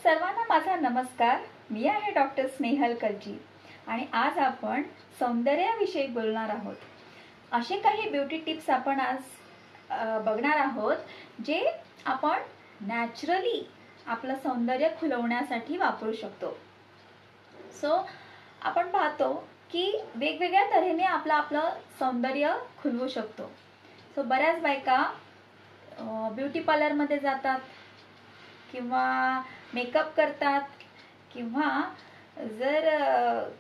सर्वांना माझा नमस्कार. मी आहे डॉक्टर स्नेहल कलजी आणि आज आपण सौंदर्याविषयी बोलणार आहोत. असे काही ब्युटी टिप्स आपण आज बघणार आहोत जे आपण नॅचरली आपलं सौंदर्य खुलवण्यासाठी वापरू शकतो. आपण पाहतो की वेगवेगळ्या तऱ्हेने आपलं सौंदर्य खुलवू शकतो. बऱ्याच बायका ब्युटी पार्लरमध्ये जातात किंवा मेकअप करतात किंवा जर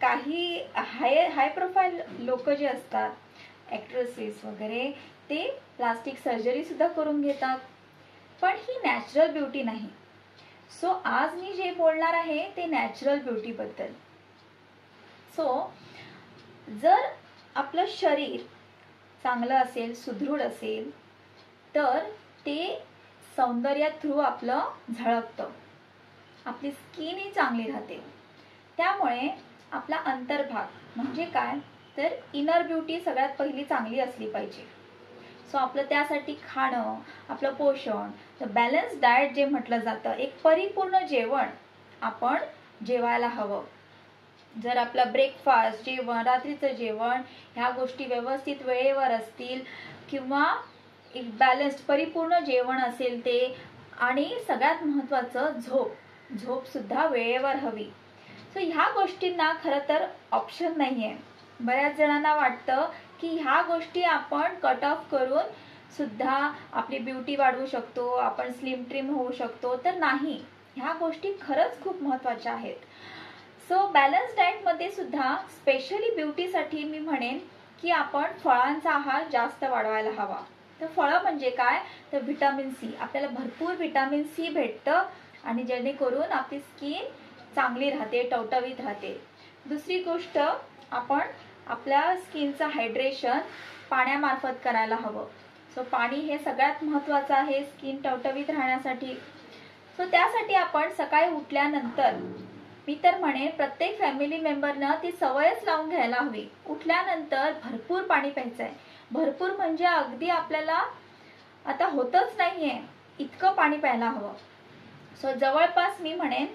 काही हाय प्रोफाईल लोक जे असतात, ॲक्ट्रेसेस वगैरे, ते प्लास्टिक सर्जरी सुद्धा करून घेतात. पण ही नॅचरल ब्युटी नाही. आज मी जे बोलणार आहे ते नॅचरल ब्युटी बद्दल. जर आपलं शरीर चांगलं असेल, सुदृढ असेल, तर ते सौंदर्या थ्रू आपलं झळकतं. आपली स्किन ही चांगली राहते. त्यामुळे आपला अंतर्भाग म्हणजे काय, तर इनर ब्युटी सगळ्यात पहिली चांगली असली पाहिजे. आपलं त्यासाठी खाणं, आपलं पोषण, बॅलन्स डाएट जे म्हटलं जातं, एक परिपूर्ण जेवण आपण जेवायला हवं. जर आपला ब्रेकफास्ट, जेवण, रात्रीचं जेवण ह्या गोष्टी व्यवस्थित वेळेवर असतील किंवा एक बॅलन्स्ड परिपूर्ण जेवण असेल ते, आणि सगळ्यात महत्त्वाचं झोप सुद्धा वेळेवर हवी. ह्या गोष्टींना खरं तर ऑप्शन नाही आहे. बऱ्याच जणांना वाटतं की ह्या गोष्टी आपण कट ऑफ करून सुद्धा आपली ब्युटी वाढवू शकतो, आपण स्लिम ट्रिम होऊ शकतो. तर नाही, ह्या गोष्टी खरंच खूप महत्त्वाच्या आहेत. बॅलन्स डाएटमध्ये सुद्धा स्पेशली ब्युटीसाठी मी म्हणेन की आपण फळांचा आहार जास्त वाढवायला हवा. तर फळं म्हणजे काय, तर व्हिटॅमिन सी. आपल्याला भरपूर व्हिटॅमिन सी भेटतं आणि जेणेकरून आपली स्किन चांगली राहते, टवटवीत राहते. दुसरी गोष्ट, आपण आपल्या स्किनचं हायड्रेशन पाण्यामार्फत करायला हवं. पाणी हे सगळ्यात महत्त्वाचं आहे स्किन टवटवीत राहण्यासाठी. त्यासाठी आपण सकाळी उठल्यानंतर, मी तर म्हणेन प्रत्येक फॅमिली मेंबरनं ती सवयच लावून घ्यायला हवी, उठल्यानंतर भरपूर पाणी प्यायचं आहे. भरपूर म्हणजे अगदी आपल्याला आता होतच नाहीये इतकं पाणी प्यायला हवं. जवळपास मी म्हणेन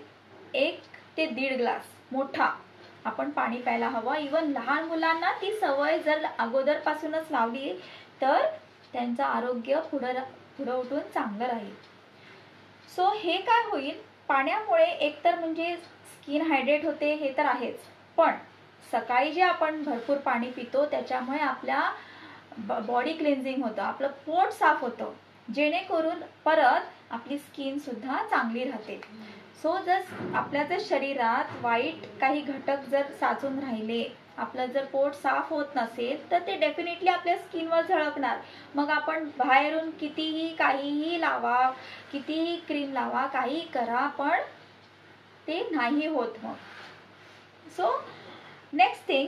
1 ते 1.5 ग्लास मोठा आपण पाणी प्यायला हवं. इवन लहान मुलांना ती सवय जर अगोदरपासूनच लावली तर त्यांचं आरोग्य पुढं उठून चांगलं राहील. हे काय होईल, पाण्यामुळे एकतर म्हणजे स्किन हायड्रेट होते, हे तर आहेच, पण सकाळी जे आपण भरपूर पाणी पितो त्याच्यामुळे आपल्या बॉडी क्लिन्झिंग होतं, आपलं पोट साफ होतं, जेणेकरून परत आपली स्किन सुद्धा चांगली राहते. जर आपल्या शरीरात वाईट काही घटक जर साचून राहिले, आपलं जर पोट साफ होत नसेल, तर ते डेफिनेटली आपल्या स्किनवर झळकणार. मग आपण बाहेरून कितीही काहीही लावा, कितीही क्रीम लावा, काही करा, पण ते नाही होत. मग नेक्स्ट थिंग,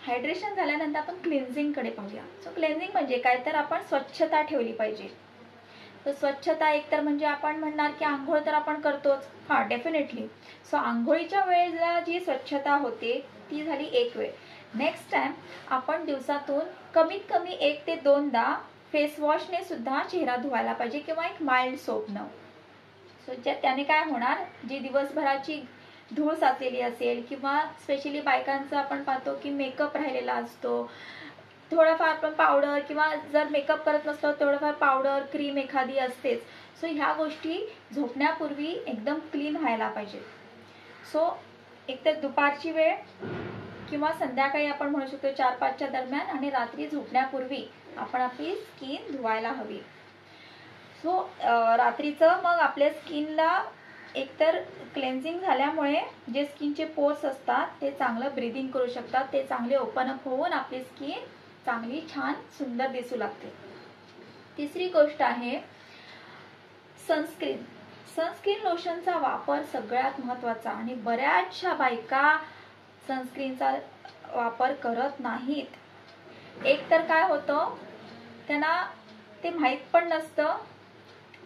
हायड्रेशन झाल्यानंतर आपण क्लिन्झिंग कडे पाहूया. क्लिन्झिंग म्हणजे काय, तर आपण स्वच्छता ठेवली पाहिजे. स्वच्छता एकतर म्हणजे आपण म्हणणार की आंघोळ तर आपण करतोच, हा डेफिनेटली. आंघोळीच्या वेळेला जी स्वच्छता होते ती झाली एक वेळ. नेक्स्ट टाइम आपण दिवसातून कमीत कमी 1 ते 2दा फेस वॉशने सुद्धा चेहरा धुवायला पाहिजे किंवा एक माइल्ड सोपनं. त्याने काय होणार, जी दिवसभराची धूळ साचलेली असेल किंवा स्पेशली बायकांचं आपण पाहतो की मेकअप राहिलेला असतो, थोडंफार आपण पावडर किंवा जर मेकअप करत नसतो थोडंफार पावडर, क्रीम एखादी असतेच. ह्या गोष्टी झोपण्यापूर्वी एकदम क्लीन व्हायला पाहिजे. एकतर दुपारची वेळ किंवा संध्याकाळी आपण म्हणू शकतो 4-5च्या दरम्यान, आणि रात्री झोपण्यापूर्वी आपण आपली स्किन धुवायला हवी. रात्रीचं मग आपल्या स्किनला एकतर क्लेन्झिंग झाल्यामुळे जे स्किनचे पोर्स असतात ते चांगलं ब्रीदिंग करू शकतात, ते चांगले ओपन अप होऊन आपली स्किन चांगली छान सुंदर दिसू लागते. तिसरी गोष्ट आहे सनस्क्रीन. सनस्क्रीन लोशनचा वापर सगळ्यात महत्त्वाचा, आणि बऱ्याचशा बायका सनस्क्रीनचा वापर करत नाहीत. एकतर काय होतं, त्यांना ते माहीत पण नसतं.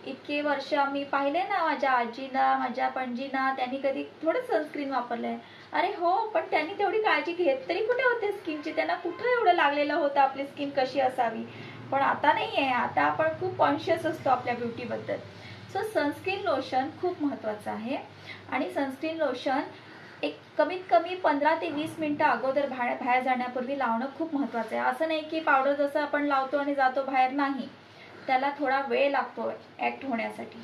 इतके वर्ष मी पाहिले ना, माझ्या आजीला, माझ्या पणजीना, त्यांनी कधी थोडं सनस्क्रीन वापरलंय. अरे हो, पण त्यांनी तेवढी काळजी घेत तरी कुठे होते स्किनची, त्यांना कुठं एवढं लागलेलं होतं आपली स्किन कशी असावी. पण आता नाही आहे, आता आपण खूप कॉन्शियस असतो आपल्या ब्युटीबद्दल. सो सनस्क्रीन लोशन खूप महत्त्वाचं आहे आणि सनस्क्रीन लोशन एक कमीत कमी 15 ते 20 मिनिटं अगोदर बाहेर जाण्यापूर्वी लावणं खूप महत्त्वाचं आहे. असं नाही की पावडर जसं आपण लावतो आणि जातो बाहेर, नाही, त्याला थोडा वेळ लागतो ॲक्ट होण्यासाठी.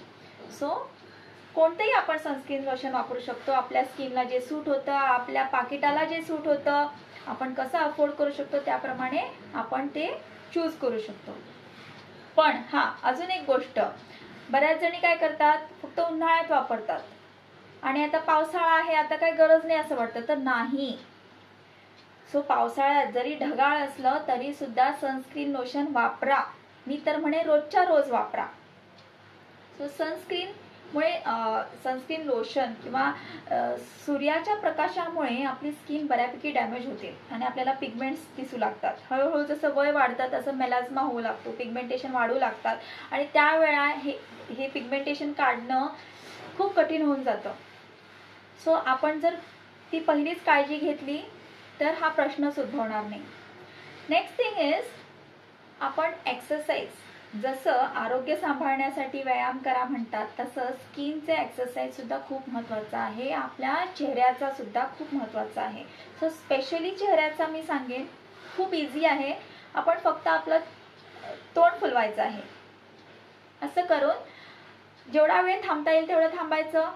सो कोणतेही आपण सनस्क्रीन लोशन वापरू शकतो. आपल्या स्किनला जे सूट होतं, आपल्या पाकिटाला जे सूट होतं, आपण कसं अफोर्ड करू शकतो त्याप्रमाणे आपण ते चूज करू शकतो. पण अजून एक गोष्ट, बऱ्याच जणी काय करतात, फक्त उन्हाळ्यात वापरतात आणि आता पावसाळा आहे, आता काही गरज नाही असं वाटतं, तर नाही. सो पावसाळ्यात जरी ढगाळ असलं तरी सुद्धा सनस्क्रीन लोशन वापरा. मी तर म्हणे रोजच्या रोज वापरा. सो सनस्क्रीन लोशन किंवा सूर्याच्या प्रकाशामुळे आपली स्किन बऱ्यापैकी डॅमेज होते आणि आपल्याला पिगमेंट्स दिसू लागतात. हळूहळू जसं वय वाढतं तसं मेलाझ्मा होऊ लागतो, पिगमेंटेशन वाढू लागतात आणि त्यावेळा हे पिगमेंटेशन काढणं खूप कठीण होऊन जातं. सो आपण जर ती पहिलीच काळजी घेतली तर हा प्रश्नच उद्भवणार नाही. नेक्स्ट थिंग इज, आपण एक्सरसाइज, जसं आरोग्य सांभाळण्यासाठी व्यायाम करा म्हणतात तसं स्किनचे एक्सरसाइज सुद्धा खूप महत्त्वाचं आहे. आपल्या चेहऱ्याचा सुद्धा खूप महत्त्वाचा आहे. सो स्पेशली चेहऱ्याचा मी सांगेन, खूप इझी आहे. आपण फक्त आपलं तोंड फुलवायचं आहे. असं करून जेवढा वेळ थांबता येईल तेवढं थांबायचं,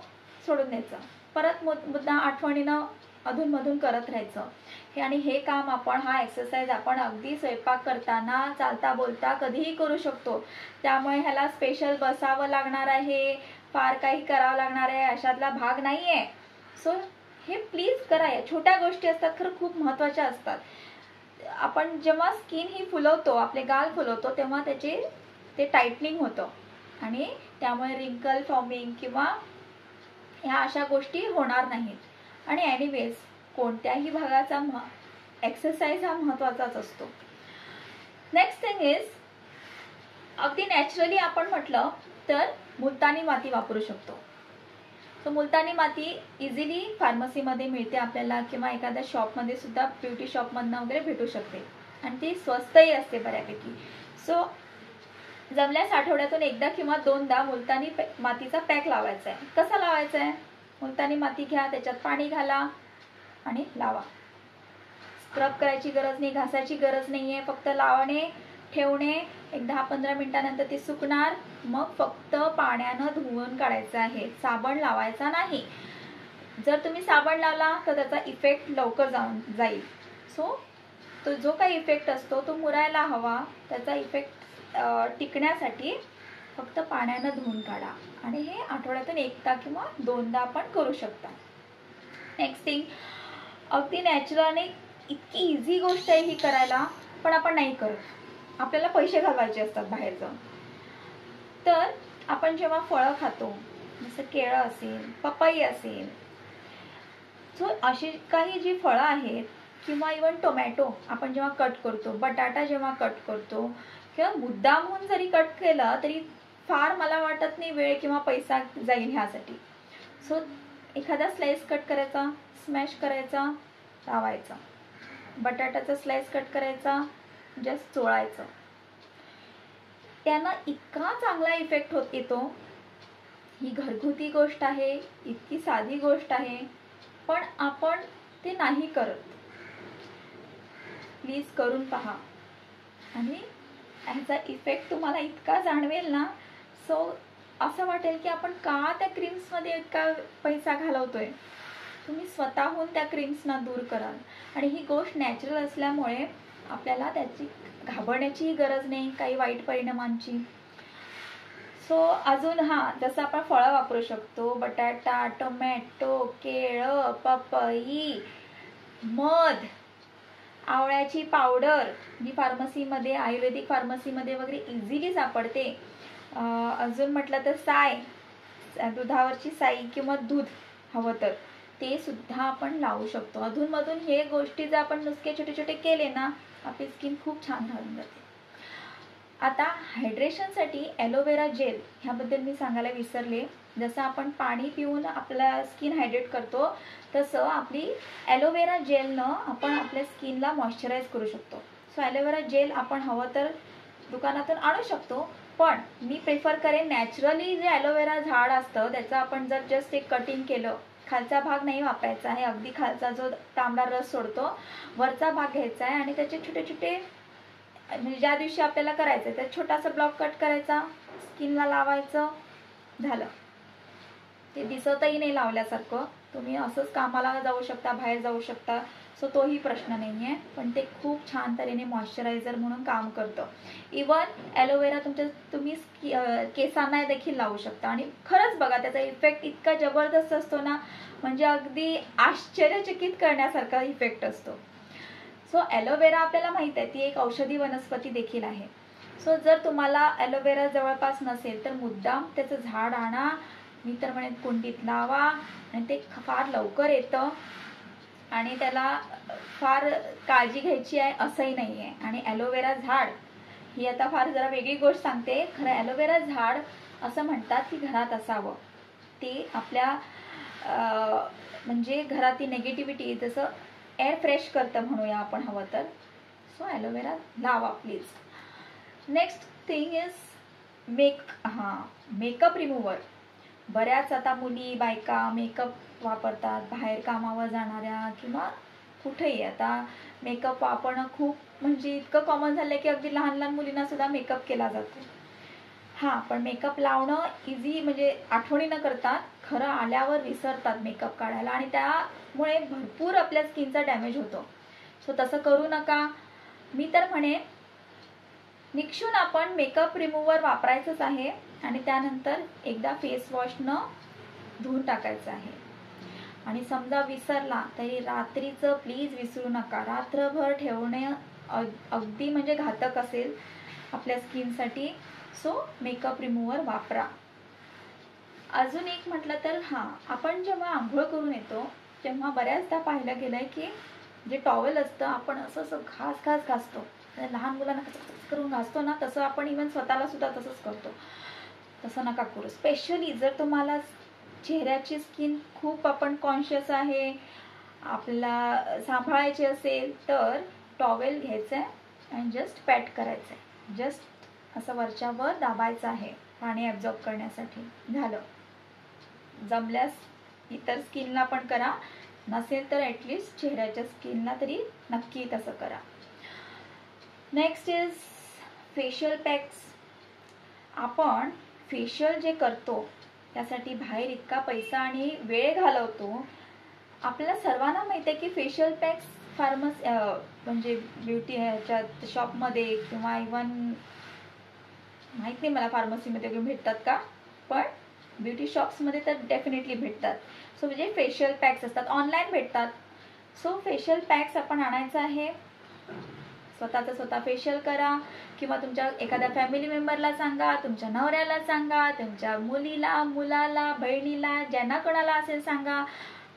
सोडून द्यायचं, परत मुद्दा आठवणीनं अधूनमधून करत राहायचं. आणि हे काम हा एक्सरसाइज आपण अगदी स्वयंपाक करताना, चालता बोलता कधीही करू शकतो. त्यामुळे ह्याला स्पेशल बसावं लागणार आहे, फार काही करावं लागणार आहे अशातला भाग नाही आहे. सो हे प्लीज करा. या छोट्या गोष्टी असतात, खरं खूप महत्त्वाच्या असतात. आपण जेव्हा स्किन ही फुलवतो, आपले गाल फुलवतो, तेव्हा ते टाईटनिंग होतं आणि त्यामुळे रिंकल फॉर्मिंग किंवा ह्या अशा गोष्टी होणार नाहीत. आणि एनिवेज कोणत्याही भागाचा एक्सरसाइज हा महत्त्वाचाच असतो. नेक्स्ट थिंग इज, अगदी नॅचरली आपण म्हटलं तर मुलतानी माती वापरू शकतो. सो मुलतानी माती इझिली फार्मसीमध्ये मिळते आपल्याला किंवा एखाद्या शॉपमध्ये सुद्धा, ब्युटी शॉपमधनं वगैरे भेटू शकते आणि ती स्वस्तही असते बऱ्यापैकी. सो जमल्यास आठवड्यातून एकदा किंवा दोनदा मुलतानी मातीचा पॅक लावायचा आहे. कसा लावायचा आहे? मुलतानी माती घ्या, त्याच्यात पाणी घाला आणि लावा. स्क्रब करायची गरज नाही, घासायची गरज नाहीये, फक्त लावणे, ठेवणे, एक 10-15 मिनिटानंतर ती सुकणार, मग फक्त पाण्यानं धुवून काढायचं आहे, साबण लावायचा नाही. जर तुम्ही साबण लावला तर त्याचा इफेक्ट लवकर जाईल. सो तो जो काही इफेक्ट असतो तो मुरायला हवा, त्याचा इफेक्ट टिकण्यासाठी फक्त पाण्यानं धुवून काढा आणि हे आठवड्यातून एकदा किंवा दोनदा आपण करू शकता. नेक्स्ट थिंग, अगदी नॅचरल आणि इतकी इझी गोष्ट आहे ही करायला, पण आपण नाही करत. आपल्याला पैसे घालवायचे असतात बाहेर जाऊन. तर आपण जेव्हा फळं खातो, जसं केळं असेल, पपई असेल, सो अशी काही जी फळं आहेत किंवा इवन टोमॅटो आपण जेव्हा कट करतो, बटाटा जेव्हा कट करतो किंवा मुद्दामहून जरी कट केलं तरी फार मला वाटत नाही वेळ किंवा पैसा जाईल ह्यासाठी. सो एखादा स्लाइस कट करायचा, स्मॅश करायचा, लावायचा. बटाट्याचा स्लाइस कट करायचा, जस्ट चोळायचं. त्यानं इतका चांगला इफेक्ट येतो. ही घरगुती गोष्ट आहे, इतकी साधी गोष्ट आहे, पण आपण ते नाही करत. प्लीज करून पहा आणि ह्याचा इफेक्ट तुम्हाला इतका जाणवेल ना. सो असं वाटेल की आपण का त्या क्रीम्समध्ये इतका पैसा घालवतोय. तुम्ही स्वतःहून त्या क्रीम्सना दूर कराल आणि ही गोष्ट नॅचरल असल्यामुळे आपल्याला त्याची घाबरण्याचीही गरज नाही, काही वाईट परिणामांची. सो अजून जसं आपण फळं वापरू शकतो, बटाटा, टोमॅटो, केळं, पपई, मध, आवळ्याची पावडर जी फार्मसीमध्ये, आयुर्वेदिक फार्मसीमध्ये वगैरे इझिली सापडते. अजून म्हटलं तर साय, दुधावरची साई किंवा दूध हवं तर ते सुद्धा आपण लावू शकतो. अधूनमधून हे गोष्टी जर आपण नुसते छोटे छोटे केले ना, आपली स्किन खूप छान राहून जाते. आता हायड्रेशनसाठी ॲलोवेरा जेल ह्याबद्दल मी सांगायला विसरले. जसं आपण पाणी पिऊन आपल्या स्किन हायड्रेट करतो तसं आपली ॲलोवेरा जेलनं आपण आपल्या स्किनला मॉइश्चराईज करू शकतो. सो ॲलोवेरा जेल आपण हवं तर दुकानातून आणू शकतो, पण मी प्रेफर करेन नॅचरली जे ॲलोवेरा झाड असतं त्याचं आपण जर जस्ट एक कटिंग केलं, खालचा भाग नाही वापरायचा आहे, अगदी खालचा जो तांबडा रस सोडतो वरचा भाग घ्यायचा आहे आणि त्याचे छोटे छोटे म्हणजे ज्या दिवशी आपल्याला करायचं आहे त्यात छोटासा ब्लॉक कट करायचा, स्किनला लावायचं, झालं. ते दिसतही नाही लावल्यासारखं, तुम्ही असंच कामाला जाऊ शकता, बाहेर जाऊ शकता, सो तोही प्रश्न नाही आहे. पण ते खूप छान तऱ्हेने मॉइश्चरायझर म्हणून काम करतं. इवन ॲलोवेरा तुम्ही केसांना देखील लावू शकता आणि खरंच बघा त्याचा इफेक्ट इतका जबरदस्त असतो ना, म्हणजे अगदी आश्चर्यचकित करण्यासारखा इफेक्ट असतो. सो ॲलोवेरा आपल्याला माहित आहे ती एक औषधी वनस्पती देखील आहे. सो जर तुम्हाला ॲलोवेरा जवळपास नसेल तर मुद्दाम त्याचं झाड आणा, मी तर म्हणेन कुंडीत लावा आणि ते फार लवकर येतं आणि त्याला फार काळजी घ्यायची आहे असंही नाही आहे. आणि ॲलोवेरा झाड ही आता फार जरा वेगळी गोष्ट सांगते. खरं ॲलोवेरा झाड असं म्हणतात की घरात असावं, ते आपल्या म्हणजे घरातील निगेटिव्हिटी जसं एअर फ्रेश करतं म्हणूया आपण हवं तर. सो ॲलोवेरा लावा please. Next thing is makeup remover. बऱ्याच आता मुली बायका मेकअप वापरतात, बाहेर कामावर जाणाऱ्या किंवा कुठेही आता मेकअप वापरणं खूप म्हणजे इतकं कॉमन झालं की अगदी लहान लहान मुलींना सुद्धा मेकअप केला जातो. हां, पण मेकअप लावणं इझी म्हणजे आठवणीनं करतात, खरं आल्यावर विसरतात मेकअप काढायला आणि त्यामुळे भरपूर आपल्या स्किनचा डॅमेज होतो. सो तसं करू नका. मी तर म्हणेन निक्षून आपण मेकअप रिमूव्हर वापरायचंच आहे आणि त्यानंतर एकदा फेस वॉशनं धुवून टाकायचं आहे. आणि समजा विसरला तरी रात्रीचं प्लीज विसरू नका. रात्रभर ठेवणे अगदी म्हणजे घातक असेल आपल्या स्किनसाठी. सो मेकअप रिमूव्हर वापरा. अजून एक म्हटलं तर आपण जेव्हा आंघोळ करून येतो तेव्हा बऱ्याचदा पाहिलं गेलंय की जे टॉवेल असतं आपण असं घास घासतो. लहान मुलांना कसं करून घासतो ना तसं आपण इव्हन स्वतःला सुद्धा तसंच करतो. तसं नका करू. स्पेशली जर तुम्हाला चेहऱ्याची स्किन खूप आपण कॉन्शियस आहे, आपल्याला सांभाळायची असेल तर टॉवेल घ्यायचं आहे आणि जस्ट पॅट करायचं आहे. जस्ट असं वरच्यावर दाबायचं आहे पाणी ॲब्झॉर्ब करण्यासाठी. झालं. जमल्यास इतर स्किनला पण करा, नसेल तर ॲटलिस्ट चेहऱ्याच्या स्किनला तरी नक्की तसं करा. Next is facial packs. आपण फेशियल जे करतो त्यासाठी बाहेर इतका पैसा आणि वेळ घालवतो. आपल्याला सर्वांना माहिती आहे की फेशियल पॅक्स म्हणजे ब्युटी ह्याच्यात शॉपमध्ये किंवा इवन माहीत नाही मला फार्मसीमध्ये वगैरे भेटतात का, पण ब्युटी शॉप्समध्ये तर डेफिनेटली भेटतात. सो म्हणजे फेशियल पॅक्स असतात, ऑनलाईन भेटतात. सो फेशियल पॅक्स आपण आणायचं आहे, स्वतःचं स्वतः फेशियल करा किंवा तुमच्या एखाद्या फॅमिली मेंबरला सांगा, तुमच्या नवऱ्याला सांगा, तुमच्या मुलीला, मुलाला, बहिणीला, ज्यांना कोणाला असेल सांगा.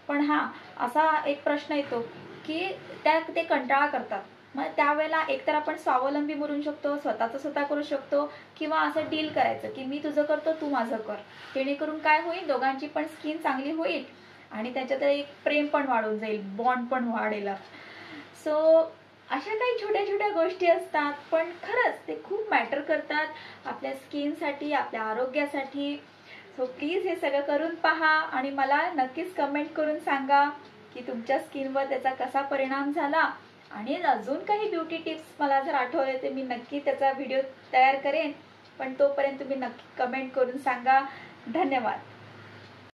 पण असा एक प्रश्न येतो की ते कंटाळा करतात. मग त्यावेळेला एकतर आपण स्वावलंबी बनू शकतो, स्वतःचं स्वतः करू शकतो किंवा असं डील करायचं की मी तुझं करतो तू माझं कर. जेणेकरून काय होईल, दोघांची पण स्किन चांगली होईल आणि त्याच्यात एक प्रेम पण वाढून जाईल, बॉन्ड पण वाढेल. सो अशा काही छोट्या छोट्या गोष्टी असतात पण खरंच ते खूप मॅटर करतात आपल्या स्किनसाठी, आपल्या आरोग्यासाठी. सो प्लीज हे सगळं करून पहा आणि मला नक्कीच कमेंट करून सांगा की तुमच्या स्किनवर त्याचा कसा परिणाम झाला. आणि अजून काही ब्युटी टिप्स मला जर आठवले तर मी नक्की त्याचा व्हिडिओ तयार करेन. पण तोपर्यंत तुम्ही नक्की कमेंट करून सांगा. धन्यवाद.